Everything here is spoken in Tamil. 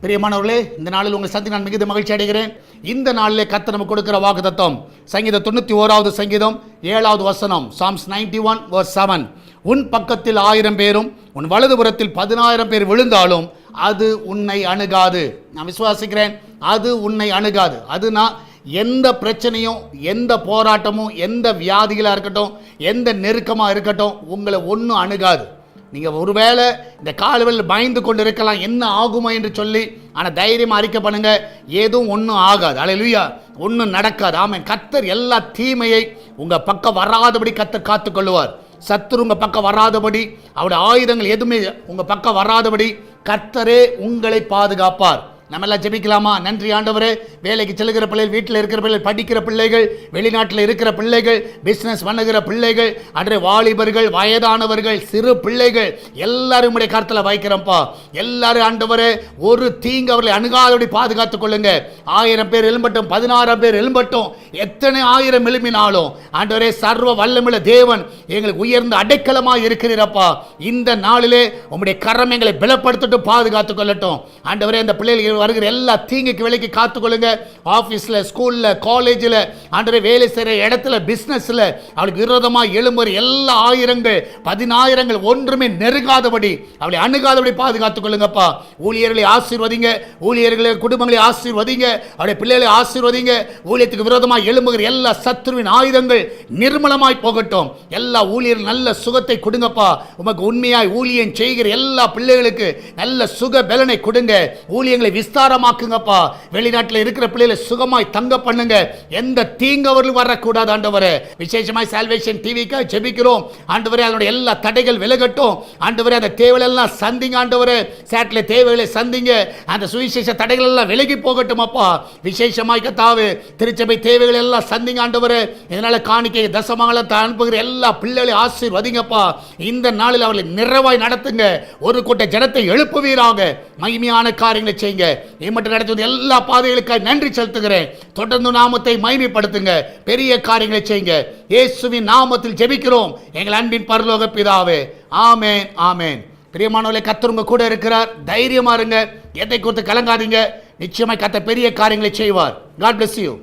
பிரியமானவர்களே, இந்த நாளில் உங்கள் சந்தி நான் மிகுந்த மகிழ்ச்சி அடைகிறேன். இந்த நாளிலே கர்த்தர் நமக்கு கொடுக்கிற வாக்குத்தத்தம் சங்கீதம் 91வது சங்கீதம் 7வது வசனம், Psalms 91 verse 7. உன் பக்கத்தில் 1000 பேரும் உன் வலதுபுறத்தில் 10,000 பேர் விழுந்தாலும் அது உன்னை அணுகாது. நான் விசுவாசிக்கிறேன், அது உன்னை அணுகாது. அதுனா எந்த பிரச்சனையும், எந்த போராட்டமும், எந்த வியாதிகளாக இருக்கட்டும், எந்த நெருக்கமாக இருக்கட்டும், உங்களை ஒன்றும் அணுகாது. நீங்கள் ஒருவேளை இந்த காலவெளியில் பயந்து கொண்டு இருக்கலாம், என்ன ஆகுமா என்று சொல்லி. ஆனால் தைரியமாக அறிக்கை பண்ணுங்க, ஏதும் ஒன்றும் ஆகாது. அல்லேலூயா, ஒன்றும் நடக்காது. ஆமென். கர்த்தர் எல்லா தீமையை உங்கள் பக்கம் வராதபடி கர்த்தர் காத்துக்கொள்ளுவார். சத்துரு உங்கள் பக்கம் வராதபடி, அவருடைய ஆயுதங்கள் எதுவுமே உங்கள் பக்கம் வராதபடி கர்த்தரே உங்களை பாதுகாப்பார். நம்ம எல்லாம் ஜெபிக்கலாமா? நன்றி ஆண்டவரே. வேலைக்கு செல்கிற பிள்ளைகள், வீட்டில் இருக்கிற பிள்ளைகள், படிக்கிற பிள்ளைகள், வெளிநாட்டில் இருக்கிற பிள்ளைகள், பிஸ்னஸ் பண்ணுகிற பிள்ளைகள், அன்றைய வாலிபர்கள், வயதானவர்கள், சிறு பிள்ளைகள் எல்லாரும் உடைய கருத்தில் வைக்கிறோம்ப்பா. எல்லாரும் ஆண்டவரே, ஒரு தீங்கு அவர்களை அணுகாதபடி பாதுகாத்துக் கொள்ளுங்க. 1000 பேர் எழும்பட்டும், 16 பேர் எழும்பட்டும், எத்தனை 1000 எழும்பினாலும் ஆண்டவரே, சர்வ வல்லமுள்ள தேவன் எங்களுக்கு உயர்ந்த அடைக்கலமாக இருக்கிறீரப்பா. இந்த நாளிலே உம்முடைய கரம் எங்களை பலப்படுத்திட்டு பாதுகாத்துக் கொள்ளட்டும். ஆண்டவரே, அந்த பிள்ளைகள் வருகிற எல்லா தீங்குக்கு விலைக்கு காத்துக்கொள்ளுங்க. ஆஃபீஸில், ஸ்கூலில், காலேஜில், ஆண்டவரே வேலை செய்கிற இடத்துல, பிஸ்னஸில் அவளுக்கு விரோதமாக எழும்புற எல்லா 1000 10,000 ஒன்றுமே நெருங்காதபடி, அவளை அணுகாதபடி பாதுகாத்துக் கொள்ளுங்கப்பா. ஊழியர்களை ஆசீர்வதிங்க, ஊழியர்களை குடும்பங்களை ஆசீர்வதிங்க, அவருடைய பிள்ளைகளை ஆசீர்வதிங்க. ஊழியத்துக்கு விரோதமாக எழும்புகிற எல்லா சத்துருவின் ஆயுதங்கள் நிர்மலமாய் போகட்டும். எல்லா ஊழியர்கள் நல்ல சுகத்தை கொடுங்கப்பா. உமக்கு உண்மையாய் ஊழியம் செய்கிற எல்லா பிள்ளைகளுக்கு நல்ல சுக பலனை கொடுங்க. ஊழியங்களை விஸ்தாரமாக்குங்கப்பா. வெளிநாட்டில் இருக்கிற பிள்ளைகளை சுகமாய் தங்க பண்ணுங்க. எந்த தீங்கு அவர்கள் வரக்கூடாது ஆண்டவரே. விசேஷமாய் சால்வேஷன் டிவிக்காக ஜெபிக்கிறோம் ஆண்டவரே. அதனுடைய எல்லா தடைகள் விலகட்டும் ஆண்டவரே. அந்த தேவைகள் எல்லாம் சந்திங்க ஆண்டவரே. சேட்டலைட் தேவைகளை சந்திங்க. அந்த சுவிசேஷ தடைகள் எல்லாம் விலகி போகட்டும் அப்பா. விசேஷமாய் கர்த்தாவே, திருச்சபை தேவைகள் எல்லாம் சந்திங்க ஆண்டவரே. இதனால காணிக்கை தசமங்களத்தை அனுப்புகிற எல்லா பிள்ளைகளை ஆசீர்வதிங்கப்பா. இந்த நாளில் அவர்களை நிறைவாய் நடத்துங்க. ஒரு கூட்ட ஜனத்தை எழுப்புவீராக. மகிமையான காரியங்களை செய்யுங்க. மட்டும் நடத்துவது எல்லா பாதைகளுக்காக நன்றி செலுத்துகிறேன். தொடர்ந்து நாமத்தை மகிமைப்படுத்துங்க. பெரிய காரியங்களை செய்யுங்க. இயேசுவின் நாமத்தில் ஜெபிக்கிறோம் எங்கள் அன்பின் பரலோக பிதாவே. ஆமென், ஆமென். பிரியமானவர்களே, கர்த்தர் உங்க கூட இருக்கிறார். தைரியமா இருங்க. எதை குறித்து கலங்காதீங்க. நிச்சயமாய் கர்த்தர் பெரிய காரியங்களை செய்வார். God bless you.